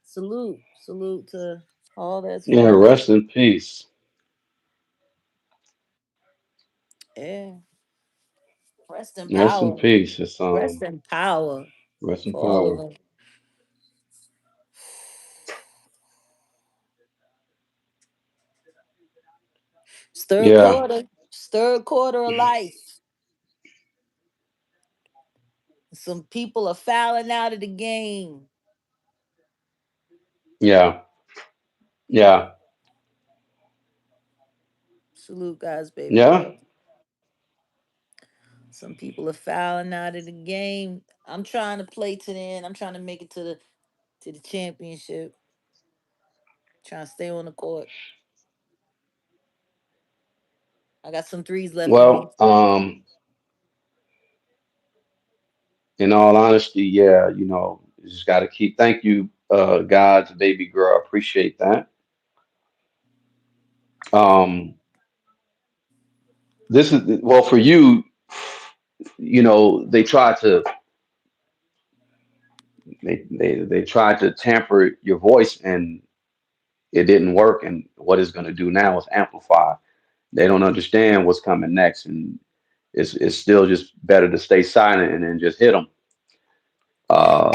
Salute to all that's Yeah, fallen. rest in peace. Yeah, rest in Rest in power, peace. It's rest in power rest in for all of power. them. Yeah, Third quarter of life. Some people are fouling out of the game. yeah, yeah, Salute God's baby yeah. girl. Some people are fouling out of the game. I'm trying to play to the end. I'm trying to make it to the championship. Trying to stay on the court. I got some threes left in me. Well, in all honesty, yeah, you just got to keep. Thank you, God's baby girl. I appreciate that. Um, this is well for you. They tried to they tried to tamper your voice, and it didn't work. And what it's going to do now is amplify. They don't understand what's coming next, and it's still just better to stay silent and then just hit them.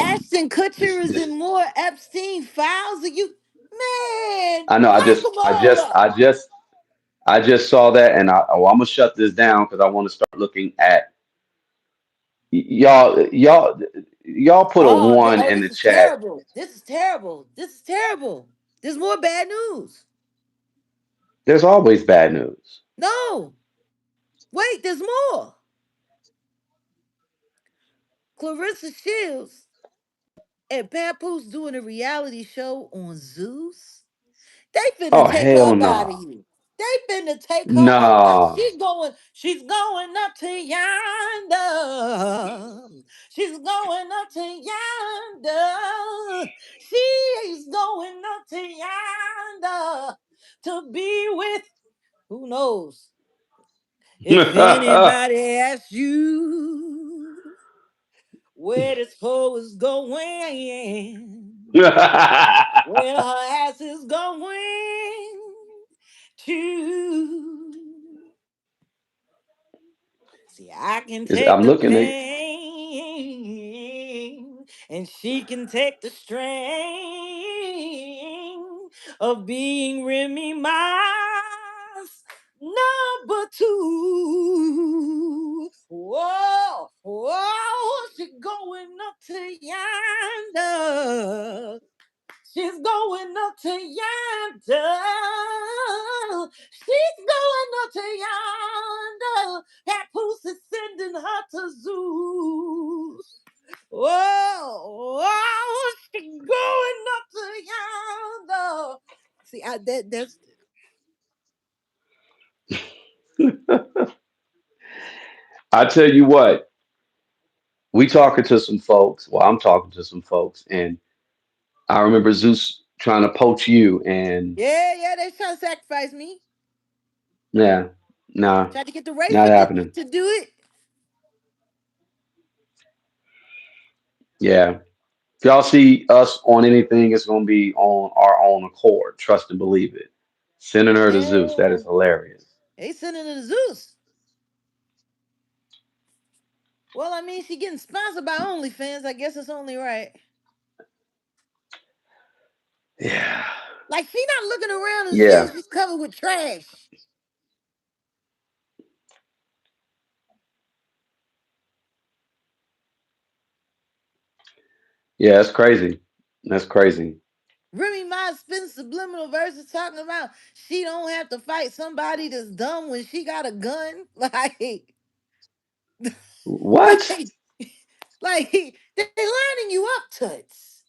Ashton This Kutcher is in this more Epstein files than you. Man, I know. I lock just them I all just up. I just I just saw that, and I'm gonna shut this down because I want to start looking at y'all put a one Oh, in this the is chat. terrible. This is terrible. This is terrible. There's more bad news. There's always bad news. No, wait, there's more. Clarissa Shields and Papoose doing a reality show on Zeus. They finna Oh take hell her up out of no. you. They finna take her up. Nah. She's going up to yonder. She's going up to yonder. She's going up to yonder to be with who knows. If anybody asks you where this hoe is going, where her ass is going to. See, I can take I'm the looking at. pain, and she can take the strain of being Remy Ma's number two. Whoa, whoa, she going up to yonder. She's going up to yonder. She's going up to yonder. That pussy sending her to Zeus. Whoa, whoa, she's going up to yonder. See, that's I tell you what, we talking to some folks. Well, I'm talking to some folks, and I remember Zeus trying to poach you, and yeah. They trying to sacrifice me. yeah, nah, Tried to get the not racer happening. to do it. Yeah. If y'all see us on anything, it's gonna be on our own accord. Trust and believe it. Sending her to Zeus. That Yeah, is hilarious. they sending her to Zeus. Well, I mean, she getting sponsored by OnlyFans. I guess it's only right. Yeah. Like she not looking around and Yeah, seeing she's covered with trash. yeah, that's crazy. That's crazy. Remy Ma spins subliminal verses talking about she don't have to fight somebody that's dumb when she got a gun. What? Like, like they lining you up, Toots.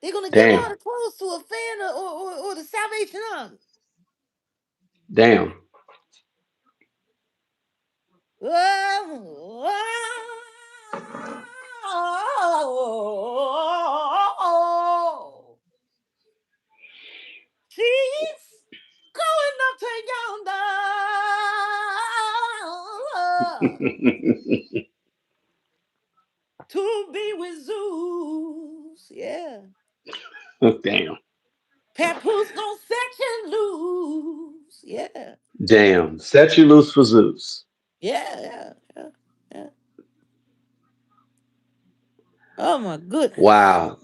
They're gonna give all Damn, the clothes to a fan or the Salvation Army. damn. Oh, oh, she's going up to yonder to be with Zeus. Yeah. Damn, Papoose gonna set you loose. Yeah. damn. Set you loose for Zeus. Yeah, yeah, yeah, yeah. Oh my goodness. Wow.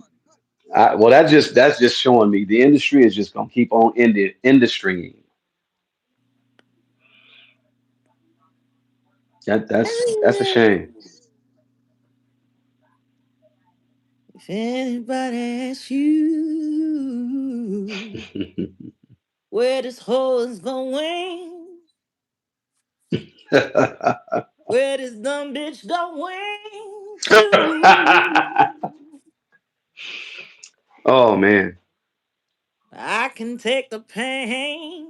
Well, that's just showing me the industry is just gonna keep on industrying. That's a shame. If anybody asks you where this hoe is going, where this dumb bitch going to, Oh man. I can take the pain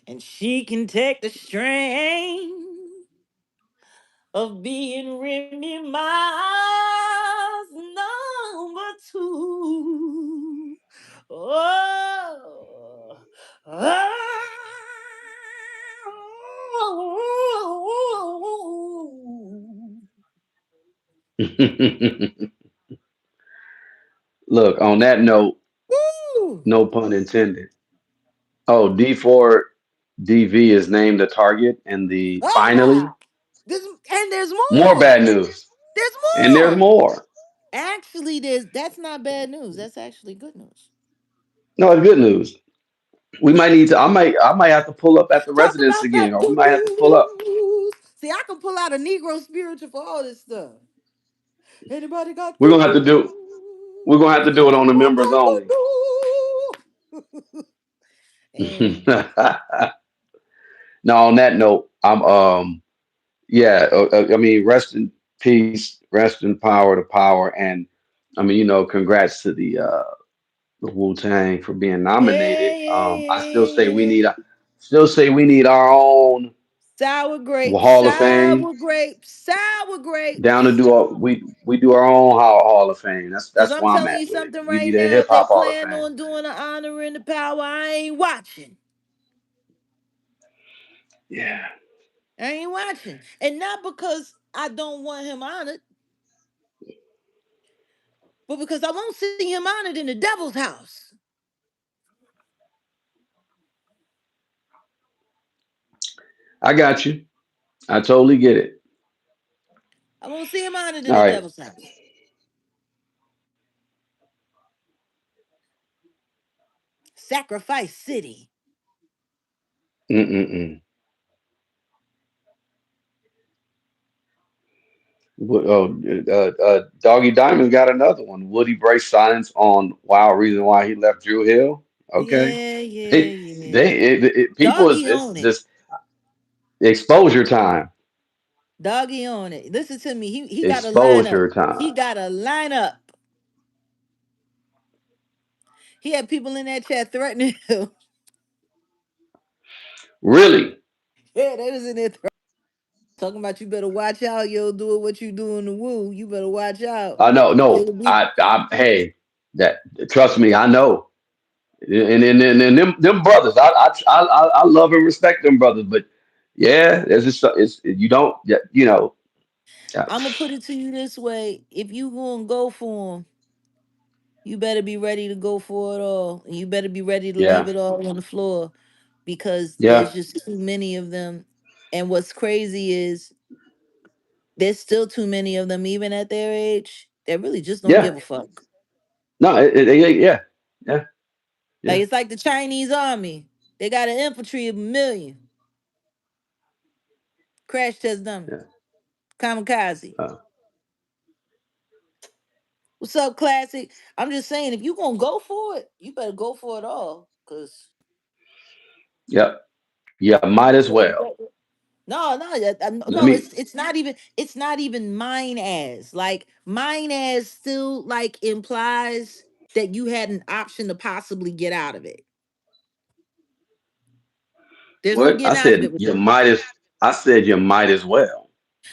and she can take the strain of being Remy Miles number two. Oh, oh. Look, on that note, Woo! no pun intended. Oh, D4 DV is named a target, and the finally Ah, and there's more more. bad news, There's and there's more. more. Actually, that's not bad news. That's actually good news. No, it's good news. We might need to. I might have to pull up at the Talk residence about again, that or we good might have to pull up. news. See, I can pull out a Negro spiritual for all this stuff. Anybody got We're good gonna have to do. We're gonna have to do it on Talk the about members that good only. news. And No, on that note, I'm yeah. I mean, rest in peace, rest in power, and I mean, congrats to the Wu-Tang for being yeah, nominated. yeah, I still say we yeah. need, our own Sour grapes, Hall of Fame sour grapes, sour down to grapes. do we do our own Hall of Fame. That's Cause that's I'm where I'm telling at you with it. something We right need a now. hip If they hop Hall of plan Fame. on doing an honor in the power, I ain't watching. Yeah, I ain't watching. And not because I don't want him honored, but because I won't see him honored in the devil's house. I got you. I totally get it. I won't see him honored in All the right. devil's house. Sacrifice City. Mm-mm-mm. Oh, Doggy Diamond got another one. Woody Brace silence on Wild Reason Why He Left Drew Hill. Okay. Yeah, yeah, They, yeah. people is Doggy it's on it. just exposure time. Doggy on it. Listen to me. He got a lineup. Exposure He time. got a lineup. He had people in that chat threatening him. Really? Yeah, they was in there talking about you better watch out, yo, doing what you doing the woo. You better watch out. No, no. It'll be Hey, that trust me, I know. And them brothers, I love and respect them brothers, but yeah, there's just it's you don't yeah, yeah, I'm gonna put it to you this way. If you gonna go for him, you better be ready to go for it all. And you better be ready to leave yeah, it all on the floor because there's yeah. just too many of them. And what's crazy is there's still too many of them, even at their age. that really just don't Yeah. give a fuck. No. Yeah. Yeah. Like Yeah. it's like the Chinese army. They got an infantry of 1 million. Crash test dummy. Yeah. Kamikaze. Uh, What's up, classic? I'm just saying, if you gonna go for it, you better go for it all. Cause yep. Yeah. Might as yeah, well. no, no, Let no. me. It's not even mine as like mine as still like implies that you had an option to possibly get out of it. There's no What I getting out of said? it with You that. might as. I said you might as well.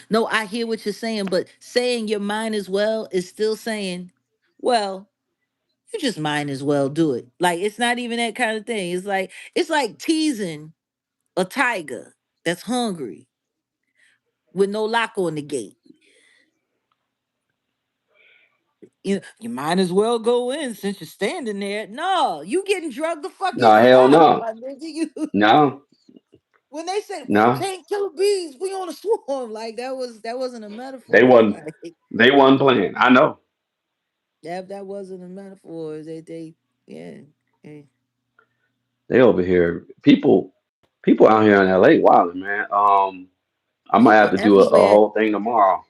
No, I hear what you're saying, but saying your mind as well is still saying, well, you just might as well do it. Like it's not even that kind of thing. It's like teasing a tiger that's hungry with no lock on the gate. You might as well go in since you're standing there. No, you getting drugged the fuck No. Hell yourself. no. My nigga. You No. when they said No. Wu-Tang Killer Bees, we on a swarm, like that wasn't a They metaphor. wasn't. Like They wasn't playing. I know. that wasn't a metaphor. They yeah. Yeah. They over here. People out here in LA wilding, man. I might have People to do a everywhere, whole thing tomorrow.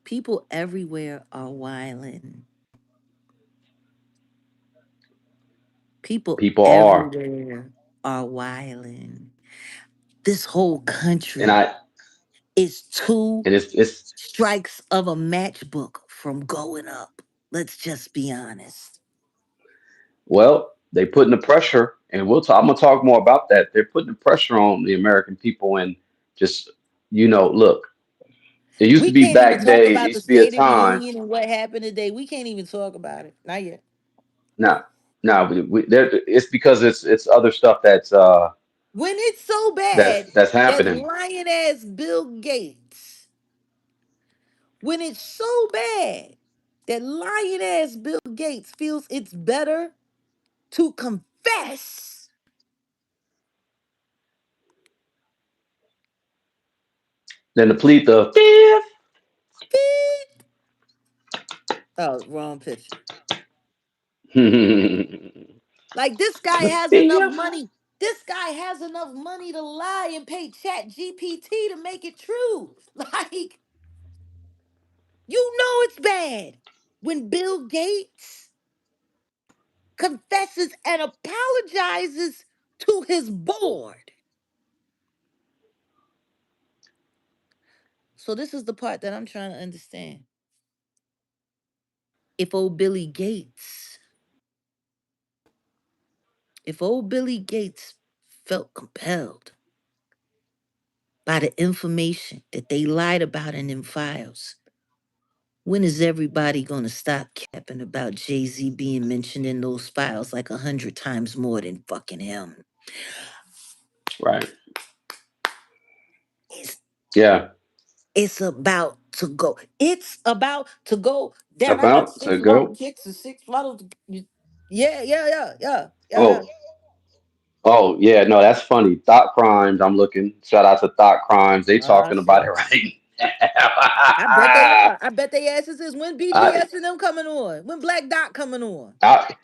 people everywhere are wilding. People People are, everywhere are wilding. This whole and country I is two and it's strikes of a matchbook from going up. Let's just be honest. well, they putting the pressure, and we'll talk. I'm gonna talk more about that. They're putting the pressure on the American people, and just look. It used to We be can't even back talk days. It about the used to be a State of the time. Union and what happened today. We can't even talk about it. Not yet. No, no, it's because it's other stuff When it's so that's bad that's that happening. lion ass Bill Gates, when it's so bad that lion ass Bill Gates feels it's better to confess. Then to plead the fifth. Beep. Oh, wrong picture. The Like this guy has enough fifth. money. This guy has enough money to lie and pay Chat GPT to make it true. Like, you know it's bad when Bill Gates confesses and apologizes to his board. So this is the part that I'm trying to understand. If old Billy Gates, if old Billy Gates felt compelled by the information that they lied about in them files, when is everybody going to stop capping about Jay Z being mentioned in those files like 100 times more than fucking him? Right. It's, Yeah. it's about to go. It's about to go. Damn, I got About to six lotto go. kicks and six lotto. Yeah, yeah, yeah, yeah, yeah, yeah. Oh, oh yeah, no, that's funny. Thought Crimes. I'm looking. Shout out to Thought Crimes. They Ah, talking about it shit. right I bet they now. are. I bet they asses is when I, BGS and them coming on. When Black Dot coming on. I,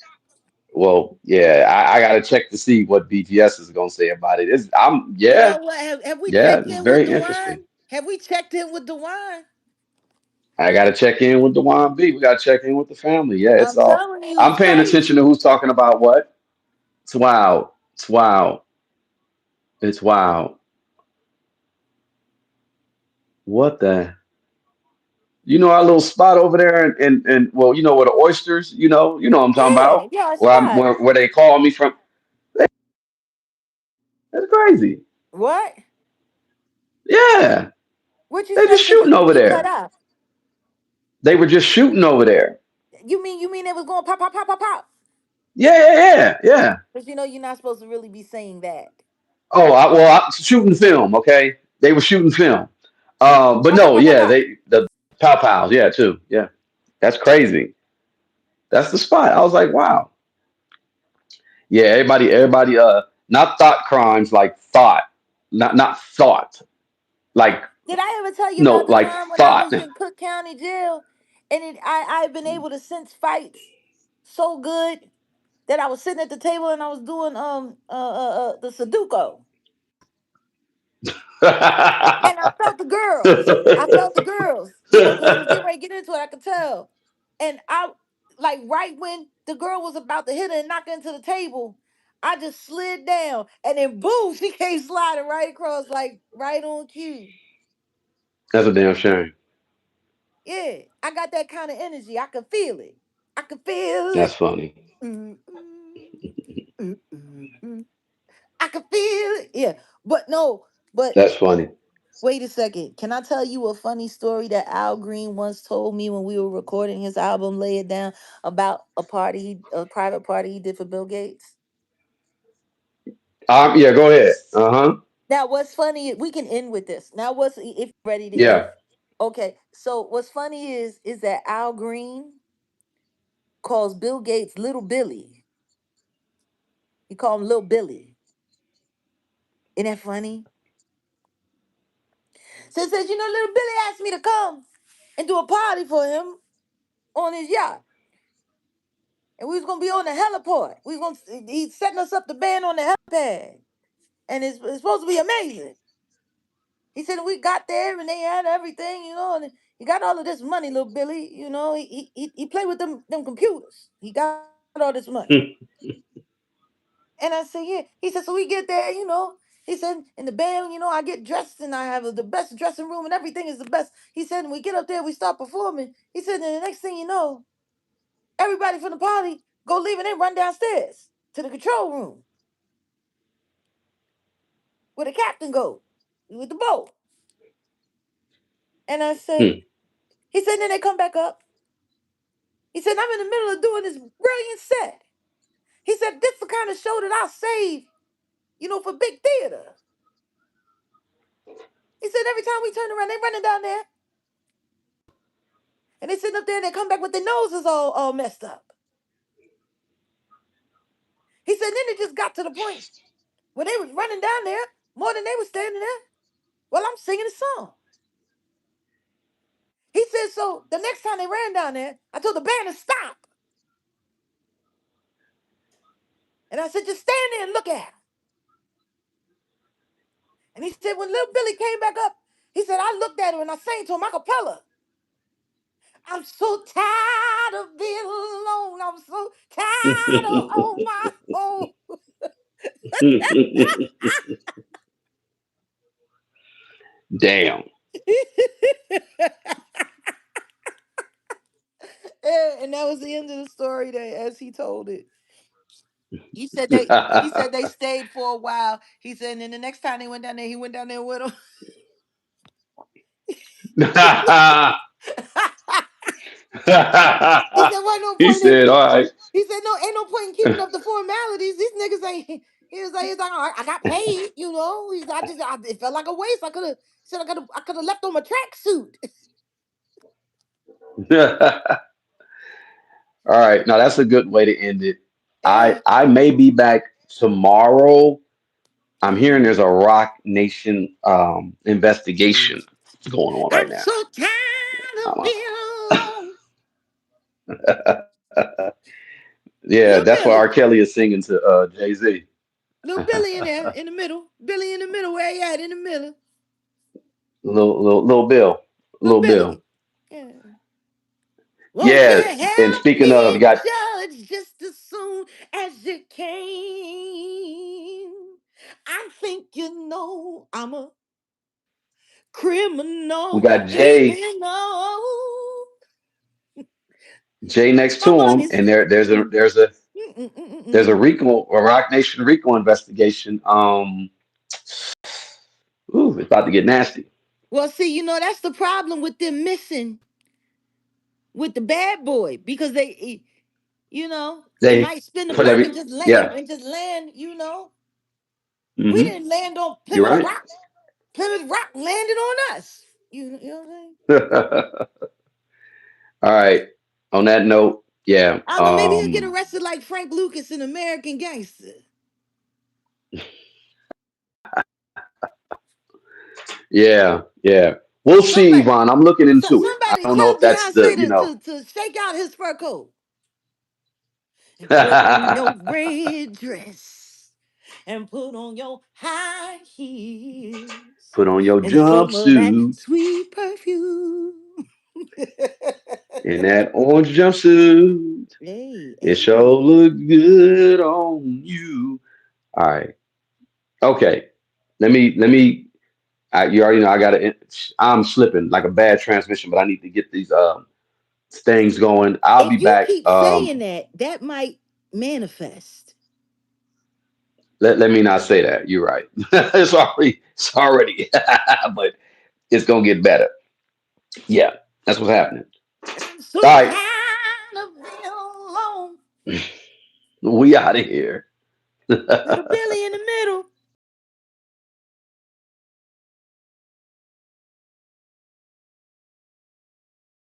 well, yeah, I gotta check to see what BGS is gonna say about it. You Yeah, know what? Have we yeah, checked it's in with very interesting. Dewan? Have we checked in with Dewan? I gotta check in with the YB. We gotta check in with the family. Yeah, it's I'm all. telling you, I'm it's paying attention crazy. to who's talking about what. It's wild. It's wild. It's wild. What the? Our little spot over there, and well, where the oysters. You know what I'm talking Yeah, about. yeah, it's Where I'm fine. where they call me from. That's crazy. What? Yeah, What you they say? just Cause shooting over you cut there. out. They were just shooting over there. You mean it was going pop pop pop pop pop? Yeah, yeah, yeah, yeah. But you know you're not supposed to really be saying that. Oh, shooting film. Okay, they were shooting film. But Pop pop no, pop pop yeah, pop. the pow pows, yeah, too. Yeah, that's crazy. That's the spot. I was like, wow. Yeah, everybody. Not thought crimes, like thought, not thought, like Did I ever tell you no, about the like time when I thought. was in Cook County Jail? And I've been able to sense fights so good that I was sitting at the table and I was doing the Sudoku. And I felt the girls. I felt the girls, you know, because they was getting ready to get into it. I could tell. And I, like, right when the girl was about to hit her and knock her into the table, I just slid down. And then, boom, she came sliding right across, like, right on cue. That's a damn shame. Yeah, I got that kind of energy. I could feel it. I could feel That's it. funny. Mm, mm, mm, mm. I could feel it. Yeah. But no, but That's funny. wait a second. Can I tell you a funny story that Al Green once told me when we were recording his album Lay It Down about a private party he did for Bill Gates? Yeah, go ahead. Uh huh. Now, what's funny, we can end with this. Now, what's if you're ready to end? Yeah. Okay. So what's funny is that Al Green calls Bill Gates Little Billy. He called him Little Billy. Isn't that funny? So it says, Little Billy asked me to come and do a party for him on his yacht. And we was gonna be on the heliport. He's setting us up the band on the helipad. And it's supposed to be amazing. He said we got there and they had everything, and he got all of this money, little Billy, he played with them computers. He got all this money. And I said, yeah. He said, so we get there, He said, in the band, I get dressed and I have the best dressing room and everything is the best. He said, and we get up there, we start performing. He said, and the next thing you know, everybody from the party go leave and they run downstairs to the control room where the captain go with the boat. And I said, he said, then they come back up. He said, I'm in the middle of doing this brilliant set. He said, this is the kind of show that I save, for big theater. He said, every time we turn around, they running down there. And they sitting up there and they come back with their noses all messed up. He said, then it just got to the point where they was running down there more than they was standing there while I'm singing a song. He said, so the next time they ran down there, I told the band to stop. And I said, just stand there and look at him. And he said, when little Billy came back up, he said, I looked at him and I sang to him a cappella. I'm so tired of being alone. I'm so tired of on my own. Damn. And that was the end of the story that as he told it. He said they stayed for a while. He said, and then the next time they went down there, he went down there with him. He said, "Why no He point in?" said, "All right." He said, "No, ain't no point in keeping up the formalities. These niggas ain't." He's like, I got paid, it felt like a waste. I could have said I could have left on my tracksuit. All right. Now that's a good way to end it. I Eh, I may be back tomorrow. I'm hearing there's a Rock Nation investigation going on right I'm now. so tired of Um, being alone. yeah, Little that's what R. Billy, Kelly is singing to Jay Z. little Billy in there in the middle. Billy in the middle. Where you at in the middle? Little Bill, Little little Bill. Billy. Yeah. Won't you Yeah, and help speaking of, you me got judge just as soon as you can? I think I'm a we criminal, got even though Jay next to my him, money's. and there's a Mm, mm, mm, mm, there's a mm. Rico, a Rock Nation Rico investigation. Ooh, it's about to get nasty. Well, see, that's the problem with them missing with the bad boy because they They might spin the put block every and just land yeah. and just land. We Hmm. didn't land on You're Plymouth right. Rock. Plymouth Rock landed on us. You know what I'm saying? All right. On that note, yeah. I don't know. Maybe he'll get arrested like Frank Lucas in American Gangster. Yeah, yeah. We'll see, Somebody, Yvonne. I'm looking into it. I somebody don't know tell if that's the, Beyonce to shake out his fur coat and put on put your red dress and put on your high heels on your and some of that jumpsuit sweet perfume. in that orange jumpsuit. Hey, It hey. sure look good on you. All right. Okay. Let me. You already know I got to. I'm slipping like a bad transmission, but I need to get these things going. I'll be If you back. keep saying that, that might manifest. Let me not say that. You're right. It's already, but it's gonna get better. Yeah, that's what's happening. And I'm All so right, tired of being alone. we out of here. Little Billy in the